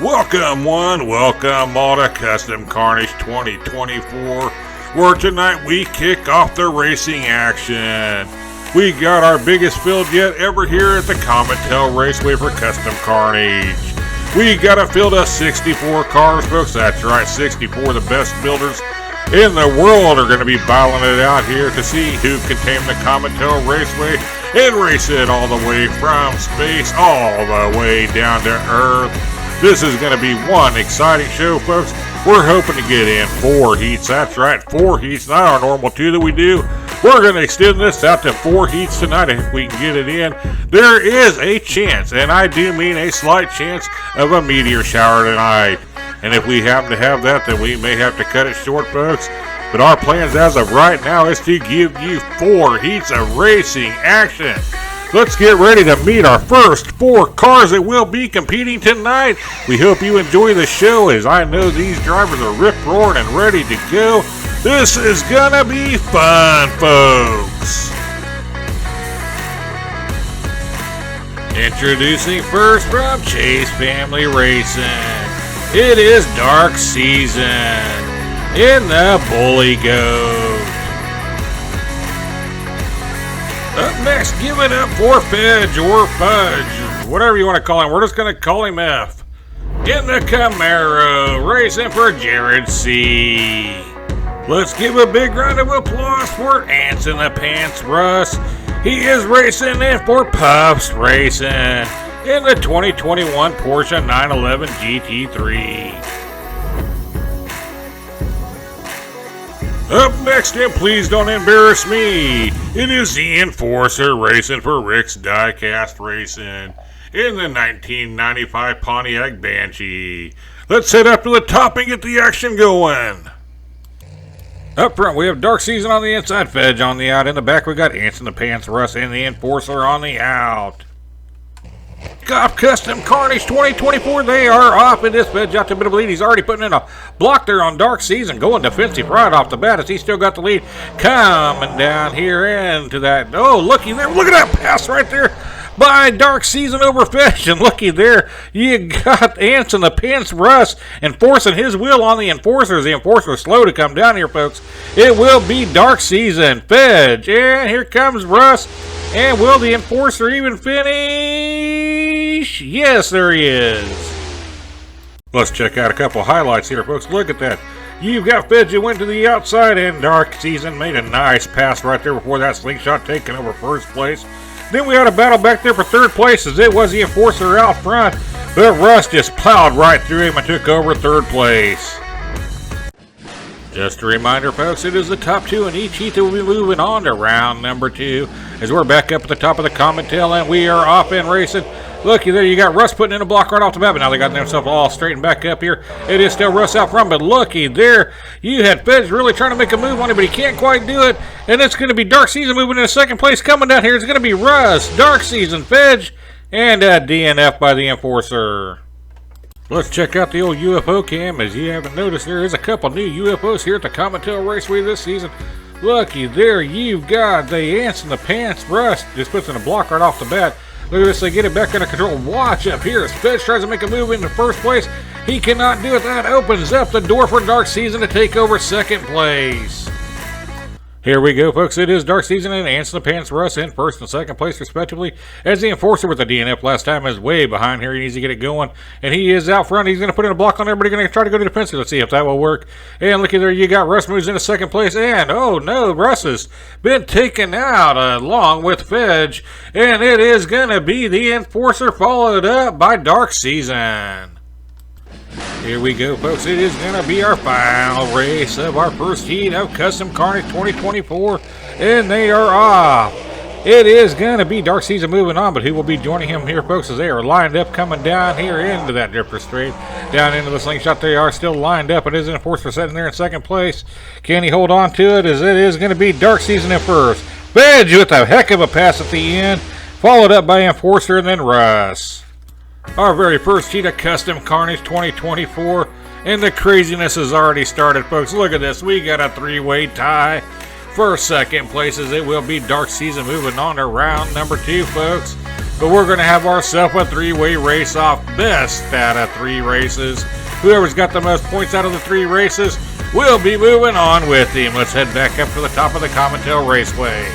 Welcome one, welcome all to Custom Carnage 2024, where tonight we kick off the racing action. We got our biggest field yet ever here at the Comet Tail Raceway for Custom Carnage. We got a field of 64 cars, folks. That's right, 64 the best builders in the world are going to be battling it out here to see who can tame the Comet Tail Raceway and race it all the way from space all the way down to Earth. This is going to be one exciting show, folks. We're hoping to get in 4 heats. That's right, 4 heats, not our normal 2 that we do. We're going to extend this out to 4 heats tonight if we can get it in. There is a chance, and I do mean a slight chance, of a meteor shower tonight. And if we happen to have that, then we may have to cut it short, folks. But our plans as of right now is to give you 4 heats of racing action. Let's get ready to meet our first 4 cars that will be competing tonight. We hope you enjoy the show, as I know these drivers are rip-roaring and ready to go. This is gonna be fun, folks. Introducing first from Chase Family Racing, it is Dark Season in the Bully Goat. Up next, give it up for Fedge or Fudge, whatever you want to call him. We're just going to call him F. In the Camaro, racing for Jared C. Let's give a big round of applause for Ants in the Pants Russ. He is racing in for Puffs Racing in the 2021 Porsche 911 GT3. Up next, and please don't embarrass me, it is the Enforcer racing for Rick's Diecast Racing in the 1995 Pontiac Banshee. Let's head up to the top and get the action going. Up front, we have Dark Season on the inside, Fedge on the out. In the back, we got Ants in the Pants Russ and the Enforcer on the out. Got Custom Carnage 2024, they are off in this Fedge out to a bit of lead. He's already putting in a block there on Dark Season, going defensive right off the bat as he still got the lead. Coming down here into that, oh, looky there, look at that pass right there by Dark Season over Fedge, and looky there, you got Ants in the Pants Russ enforcing his will on the Enforcers. The Enforcer is slow to come down here, folks. It will be Dark Season, Fedge, and here comes Russ. And will the Enforcer even finish? Yes, there he is. Let's check out a couple highlights here, folks. Look at that. You've got Fedge who went to the outside, and Dark Season made a nice pass right there before that slingshot, taking over first place. Then we had a battle back there for third place, as it was the Enforcer out front. But Russ just plowed right through him and took over third place. Just a reminder, folks, it is the top 2 in each heat that will be moving on to round number 2. As we're back up at the top of the Comet Tail, and we are off and racing. Looky there, you got Russ putting in a block right off the bat, but now they got themselves all straightened back up here. It is still Russ out front, but looky there, you had Fedge really trying to make a move on it, but he can't quite do it. And it's going to be Dark Season moving into second place. Coming down here, it's going to be Russ, Dark Season, Fedge, and a DNF by the Enforcer. Let's check out the old UFO cam. As you haven't noticed, there is a couple new UFOs here at the Comet Tail Raceway this season. Looky there, you've got the Ants in the Pants Russ. Just puts in a block right off the bat. Look at this, they get it back under control. Watch up here as Fedge tries to make a move into first place. He cannot do it. That opens up the door for Dark Season to take over second place. Here we go, folks. It is Dark Season and Ants in the Pants Russ in first and second place, respectively, as the Enforcer with the DNF last time is way behind here. He needs to get it going, and he is out front. He's going to put in a block on everybody. Going to try to go to defensive. Let's see if that will work. And looky there, you got Russ moves into second place, and oh no, Russ has been taken out along with Fedge, and it is going to be the Enforcer followed up by Dark Season. Here we go, folks. It is going to be our final race of our first heat of Custom Carnage 2024, and they are off. It is going to be Dark Season moving on, but who will be joining him here, folks, as they are lined up coming down here into that drifter straight, down into the slingshot. They are still lined up. It is an Enforcer sitting there in second place. Can he hold on to it, as it is going to be Dark Season in first. Fedge with a heck of a pass at the end, followed up by Enforcer and then Russ. Our very first heat of Custom Carnage 2024, and the craziness has already started, folks. Look at this. We got a 3-way tie for second place, as it will be Dark Season moving on to round number 2, folks. But we're going to have ourselves a three-way race-off. Best out of 3 races. Whoever's got the most points out of the 3 races will be moving on with him. Let's head back up to the top of the Common Raceway.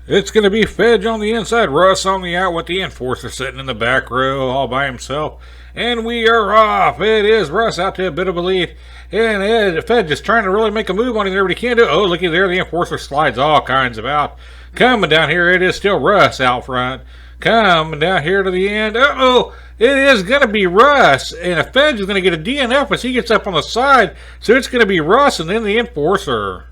It's going to be Fedge on the inside, Russ on the out with the Enforcer sitting in the back row all by himself. And we are off. It is Russ out to a bit of a lead. And Fedge is trying to really make a move on him there, but he can't do it. Oh, looky there, the Enforcer slides all kinds of out. Coming down here, it is still Russ out front. Coming down here to the end. Uh-oh, it is going to be Russ. And Fedge is going to get a DNF as he gets up on the side. So it's going to be Russ and then the Enforcer.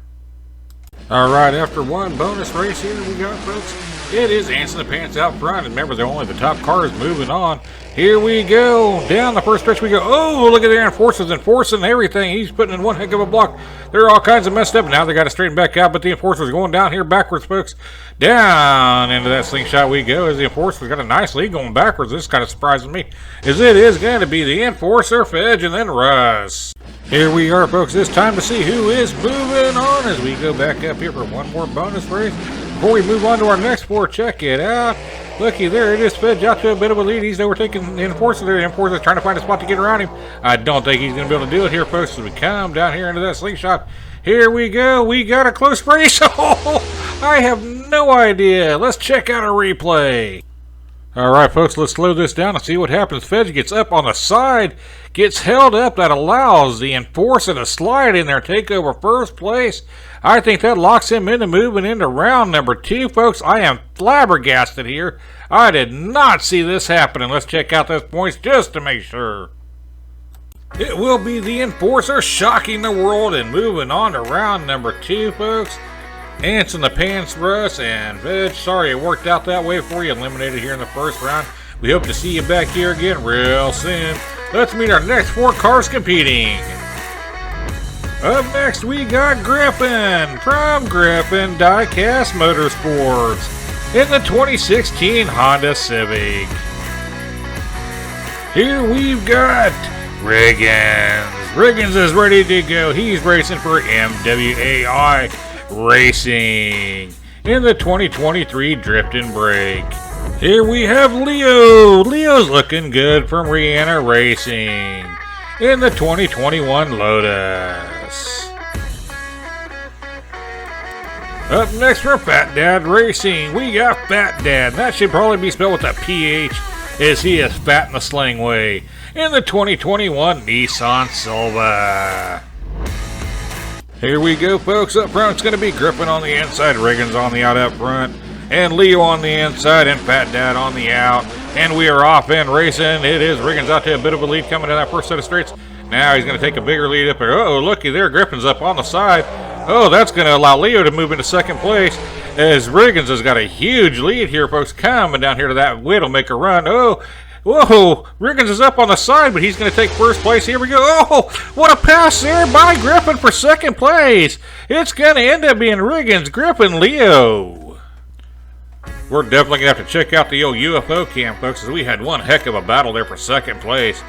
All right, after one bonus race here we got, folks. It is Ants in the Pants out front. And remember, they're only the top cars moving on. Here we go. Down the first stretch we go. Oh, look at their Enforcers enforcing everything. He's putting in one heck of a block. They're all kinds of messed up. Now they got to straighten back out, but the Enforcer's going down here backwards, folks. Down into that slingshot we go as the Enforcer's got a nice lead going backwards. This kind of surprises me, as it is going to be the Enforcer, Fedge, and then Russ. Here we are, folks. It's time to see who is moving on as we go back up here for one more bonus race. Before we move on to our next 4, check it out. Looky there, it is Fedge out to a bit of a lead. He's overtaking the Enforcer there. The Enforcer's trying to find a spot to get around him. I don't think he's going to be able to do it here, folks, as we come down here into that slingshot. Here we go. We got a close race. Oh, I have no idea. Let's check out a replay. All right, folks, let's slow this down and see what happens. Fedge gets up on the side, gets held up. That allows the Enforcer to slide in there, take over first place. I think that locks him into moving into round number 2, folks. I am flabbergasted here. I did not see this happening. Let's check out those points just to make sure. It will be the Enforcer shocking the world and moving on to round number 2, folks. Ants in the Pants, Russ, and Fedge. Sorry it worked out that way for you. Eliminated here in the first round. We hope to see you back here again real soon. Let's meet our next 4 cars competing. Up next, we got Griffin from Griffin Diecast Motorsports in the 2016 Honda Civic. Here we've got Riggins. Riggins is ready to go. He's racing for MWAI Racing in the 2023 Drift and Brake. Here we have Leo. Leo's looking good from Rihanna Racing in the 2021 Lotus. Up next for Fat Dad Racing, we got Fat Dad. That should probably be spelled with a PH, as he is fat in the sling way in the 2021 Nissan Silva. Here we go, folks. Up front, it's going to be Griffin on the inside, Riggins on the out up front, and Leo on the inside, and Fat Dad on the out. And we are off and racing. It is Riggins out to a bit of a lead coming to that first set of straights. Now he's going to take a bigger lead up there. Uh-oh, looky there, Griffin's up on the side. Oh, that's going to allow Leo to move into second place, as Riggins has got a huge lead here, folks, coming down here to that Widowmaker run. Oh, whoa, Riggins is up on the side, but he's going to take first place. Here we go. Oh, what a pass there by Griffin for second place. It's going to end up being Riggins, Griffin, Leo. We're definitely going to have to check out the old UFO cam, folks, as we had one heck of a battle there for second place.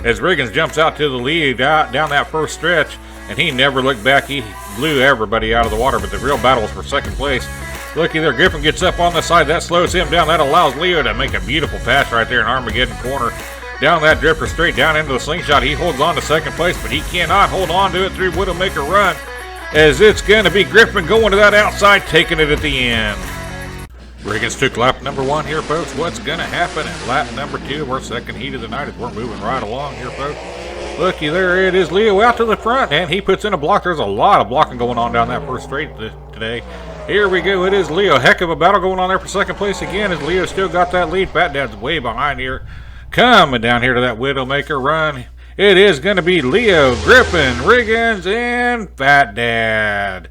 As Riggins jumps out to the lead down that first stretch, and he never looked back. He blew everybody out of the water, but the real battle was for second place. Looky there, Griffin gets up on the side. That slows him down. That allows Leo to make a beautiful pass right there in Armageddon corner. Down that drifter straight down into the slingshot. He holds on to second place, but he cannot hold on to it through Widowmaker run, as it's going to be Griffin going to that outside, taking it at the end. Riggins took lap number 1 here, folks. What's going to happen at lap number 2 of our second heat of the night as we're moving right along here, folks? Looky there, it is Leo out to the front, and he puts in a block. There's a lot of blocking going on down that first straight today. Here we go, it is Leo. Heck of a battle going on there for second place again, as Leo still got that lead. Fat Dad's way behind here. Coming down here to that Widowmaker run, it is going to be Leo, Griffin, Riggins, and Fat Dad.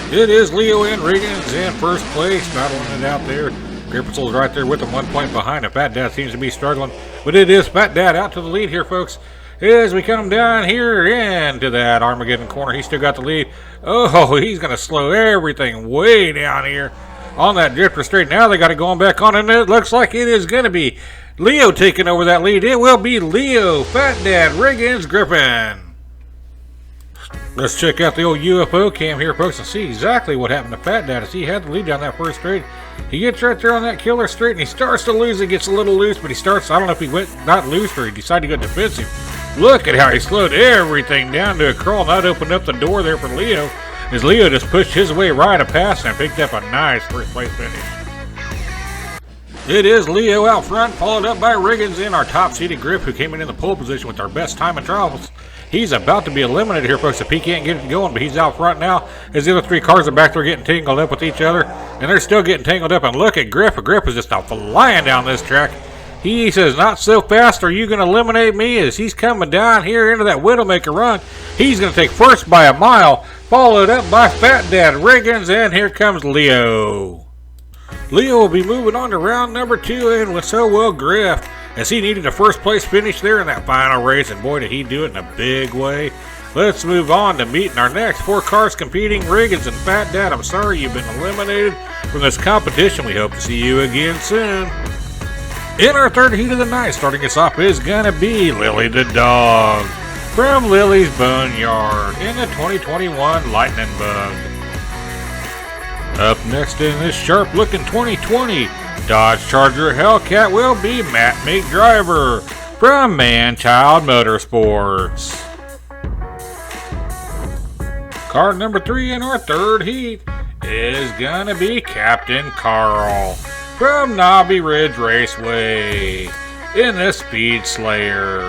It is Leo and Riggins in first place, battling it out there. Griffin's right there with him, 1 point behind him. Fat Dad seems to be struggling, but it is Fat Dad out to the lead here, folks. As we come down here into that Armageddon corner, he's still got the lead. Oh, he's going to slow everything way down here on that drifter straight. Now they got it going back on, and it looks like it is going to be Leo taking over that lead. It will be Leo, Fat Dad, Riggins, Griffin. Let's check out the old UFO cam here, folks, and see exactly what happened to Fat Dad as he had the lead down that first straight. He gets right there on that killer straight, and he starts to lose. He gets a little loose, but he starts, I don't know if he went not loose or he decided to go defensive. Look at how he slowed everything down to a crawl, not opened up the door there for Leo, as Leo just pushed his way right past and picked up a nice first place finish. It is Leo out front, followed up by Riggins in our top-seeded Griff, who came in the pole position with our best time in trials. He's about to be eliminated here, folks, if he can't get it going, but he's out front now as the other three cars are back there getting tangled up with each other, and they're still getting tangled up. And look at Griff. Griff is just out flying down this track. He says, not so fast, are you going to eliminate me? As he's coming down here into that Widowmaker run, he's going to take first by a mile, followed up by Fat Dad Riggins, and here comes Leo. Leo will be moving on to round number 2, and so will Griff, as he needed a first place finish there in that final race, and boy did he do it in a big way. Let's move on to meeting our next 4 cars competing. Riggins and Fat Dad, I'm sorry you've been eliminated from this competition. We hope to see you again soon. In our third heat of the night, starting us off is gonna be Lily the Dog from Lily's Boneyard in the 2021 Lightning Bug. Up next in this sharp-looking 2020 Dodge Charger Hellcat will be Matt McDriver from Manchild Motorsports. Car number 3 in our third heat is gonna be Captain Carl from Knobby Ridge Raceway in the Speed Slayer.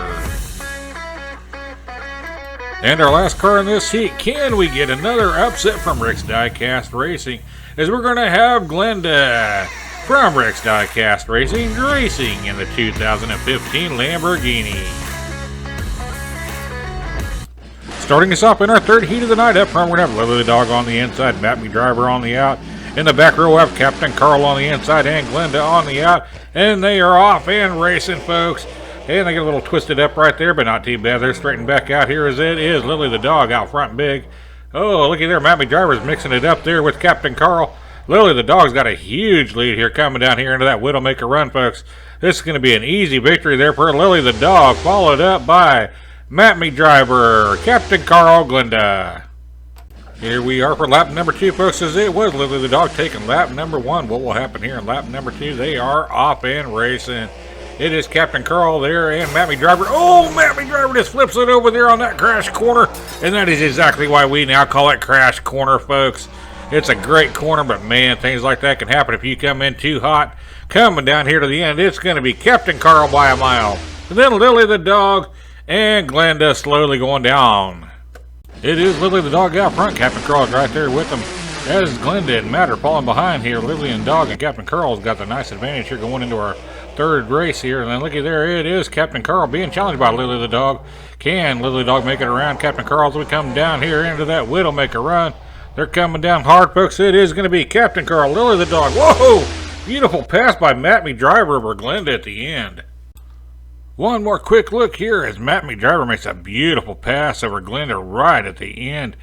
And our last car in this heat, can we get another upset from Rick's Diecast Racing? As we're going to have Glenda from Rick's Diecast Racing racing in the 2015 Lamborghini. Starting us off in our third heat of the night, up front we're going to have Lily the Dog on the inside, Matt McDriver on the out. In the back row we have Captain Carl on the inside and Glenda on the out. And they are off and racing, folks. And they get a little twisted up right there, but not too bad. They're straightened back out here as it is Lily the Dog out front big. Oh, looky there, Matt McDriver's mixing it up there with Captain Carl. Lily the Dog's got a huge lead here coming down here into that Widowmaker run, folks. This is going to be an easy victory there for Lily the Dog, followed up by Matt McDriver, Captain Carl, Glenda. Here we are for lap number 2, folks, as it was Lily the Dog taking lap number 1. What will happen here in lap number 2? They are off and racing. It is Captain Carl there and Matt McDriver. Oh, Matt McDriver just flips it over there on that crash corner. And that is exactly why we now call it Crash Corner, folks. It's a great corner, but man, things like that can happen if you come in too hot. Coming down here to the end, it's going to be Captain Carl by a mile. And then Lily the Dog and Glenda slowly going down. It is Lily the Dog out front. Captain Carl's right there with them. As Glenda and Matt are falling behind here, Lily and Dog and Captain Carl's got the nice advantage here going into our third race here. And then looky there, it is Captain Carl being challenged by Lily the Dog. Can Lily the Dog make it around Captain Carl as we come down here into that Widowmaker run? They're coming down hard, folks. It is going to be Captain Carl, Lily the Dog. Whoa! Beautiful pass by Matt McDriver over Glenda at the end. One more quick look here as Matt McDriver makes a beautiful pass over Glenda right at the end,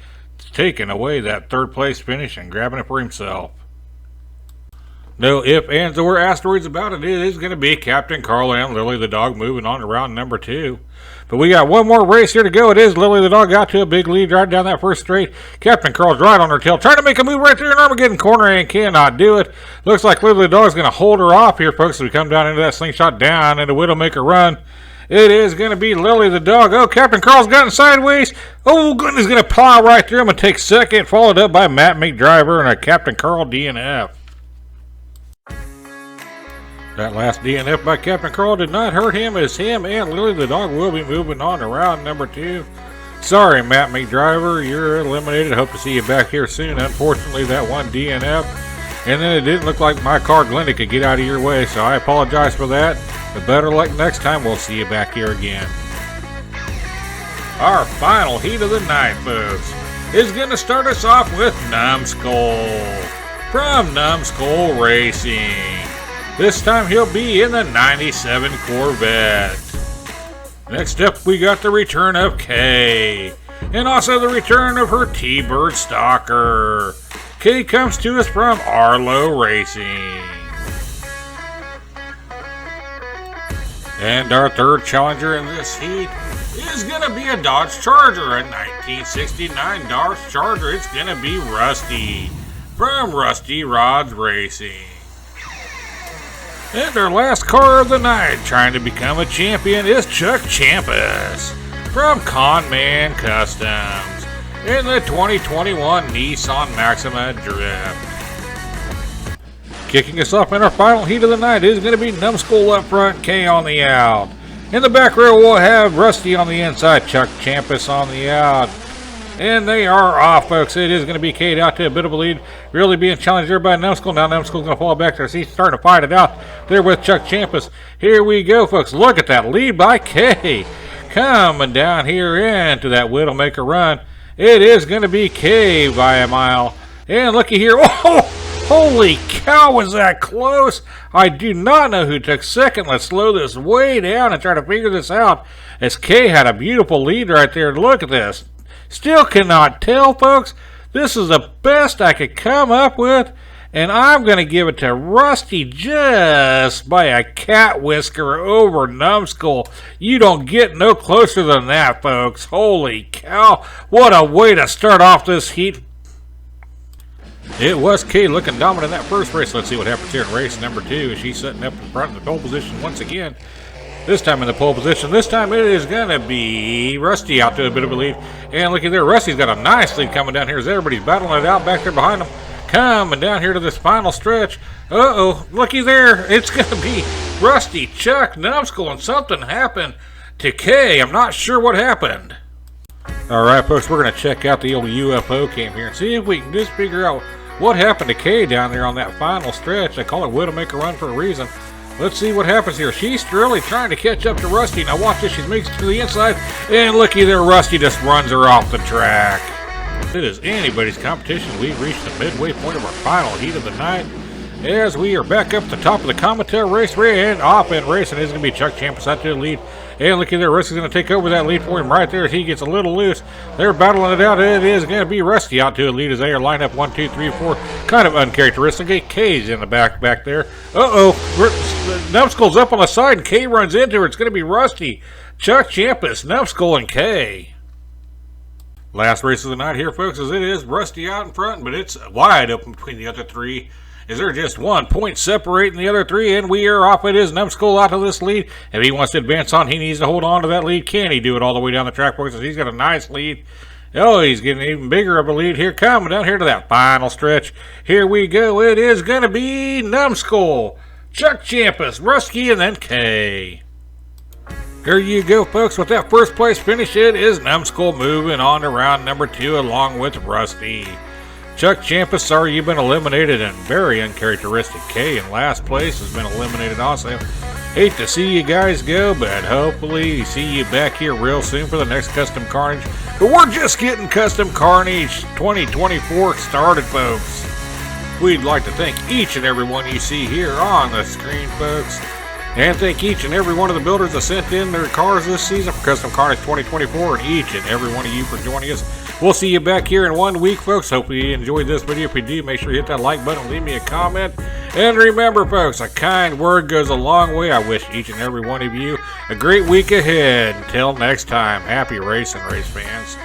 taking away that third place finish and grabbing it for himself. No ifs, ands, or asteroids about it. It is going to be Captain Carl and Lily the Dog moving on to round number 2. But we got one more race here to go. It is Lily the Dog got to a big lead right down that first straight. Captain Carl's right on her tail, trying to make a move right there in Armageddon corner and cannot do it. Looks like Lily the Dog's going to hold her off here, folks, as we come down into that slingshot down into Widowmaker run. It is going to be Lily the Dog. Oh, Captain Carl's gotten sideways. Oh, goodness, going to plow right through him and take second, followed up by Matt McDriver and a Captain Carl DNF. That last DNF by Captain Carl did not hurt him, as him and Lily the Dog will be moving on to round number 2. Sorry, Matt McDriver, you're eliminated. Hope to see you back here soon. Unfortunately, that one DNF. And then it didn't look like my car, Glenda, could get out of your way, so I apologize for that. But better luck next time. We'll see you back here again. Our final heat of the night, folks, is going to start us off with Numbskull from Numbskull Racing. This time he'll be in the 97 Corvette. Next up, we got the return of Kay, and also the return of her T-Bird Stalker. Kay comes to us from Arlo Racing. And our third challenger in this heat is going to be a Dodge Charger, a 1969 Dodge Charger. It's going to be Rusty from Rusty Rods Racing. And our last car of the night, trying to become a champion, is Chuck Champas from Conman Customs in the 2021 Nissan Maxima Drift. Kicking us off in our final heat of the night is going to be Numbskull up front, K on the out. In the back row, we'll have Rusty on the inside, Chuck Champas on the out. And they are off, folks. It is going to be K'd out to a bit of a lead. Really being challenged there by Numbskull. Now Numbskull's going to fall back there. He's starting to fight it out there with Chuck Champas. Here we go, folks. Look at that lead by K. Coming down here into that Widowmaker run. It is going to be K by a mile. And looky here. Oh! Holy cow, was that close? I do not know who took second. Let's slow this way down and try to figure this out. As K had a beautiful lead right there. Look at this. Still cannot tell, folks. This is the best I could come up with. And I'm going to give it to Rusty just by a cat whisker over Numbskull. You don't get no closer than that, folks. Holy cow. What a way to start off this heat. It was Kay looking dominant in that first race. Let's see what happens here in race number 2. She's setting up in front of the pole position once again. This time in the pole position. This time it is going to be Rusty out to a bit of a lead. And looky there, Rusty's got a nice lead coming down here as everybody's battling it out back there behind them. Coming down here to this final stretch. Uh-oh, looky there. It's going to be Rusty, Chuck, Numbskull, and something happened to Kay. I'm not sure what happened. All right, folks, we're going to check out the old UFO cam here and see if we can just figure out what happened to Kay down there on that final stretch. They call it Widowmaker run for a reason. Let's see what happens here. She's really trying to catch up to Rusty. Now watch this. She makes it to the inside. And looky there, Rusty just runs her off the track. It is anybody's competition. We've reached the midway point of our final heat of the night. As we are back up at the top of the commentary race, and off in racing is going to be Chuck Champas out to the lead. And looky there, Rusty's going to take over that lead for him right there as he gets a little loose. They're battling it out. It is going to be Rusty out to a lead as they are lined up 1, 2, 3, 4. Kind of uncharacteristic. K's in the back there. Uh-oh. Numbskull's up on the side and K runs into her. It's going to be Rusty, Chuck Champas, Numbskull, and K. Last race of the night here, folks, as it is Rusty out in front, but it's wide open between the other three. Is there just 1 point separating the other three, and we are off. It is Numbskull out of this lead. If he wants to advance on, he needs to hold on to that lead. Can he do it all the way down the track, folks? He's got a nice lead. Oh, he's getting even bigger of a lead here. Coming down here to that final stretch. Here we go. It is going to be Numbskull, Chuck Champas, Rusty, and then K. There you go, folks. With that first place finish, it is Numbskull moving on to round number 2 along with Rusty. Chuck Champas, sorry you've been eliminated, and very uncharacteristic K in last place has been eliminated also. Hate to see you guys go, but hopefully see you back here real soon for the next Custom Carnage. But we're just getting Custom Carnage 2024 started, folks. We'd like to thank each and every one you see here on the screen, folks. And thank each and every one of the builders that sent in their cars this season for Custom Carnage 2024, and each and every one of you for joining us. We'll see you back here in 1 week, folks. Hopefully you enjoyed this video. If you do, make sure you hit that like button, leave me a comment. And remember, folks, a kind word goes a long way. I wish each and every one of you a great week ahead. Until next time, happy racing, race fans.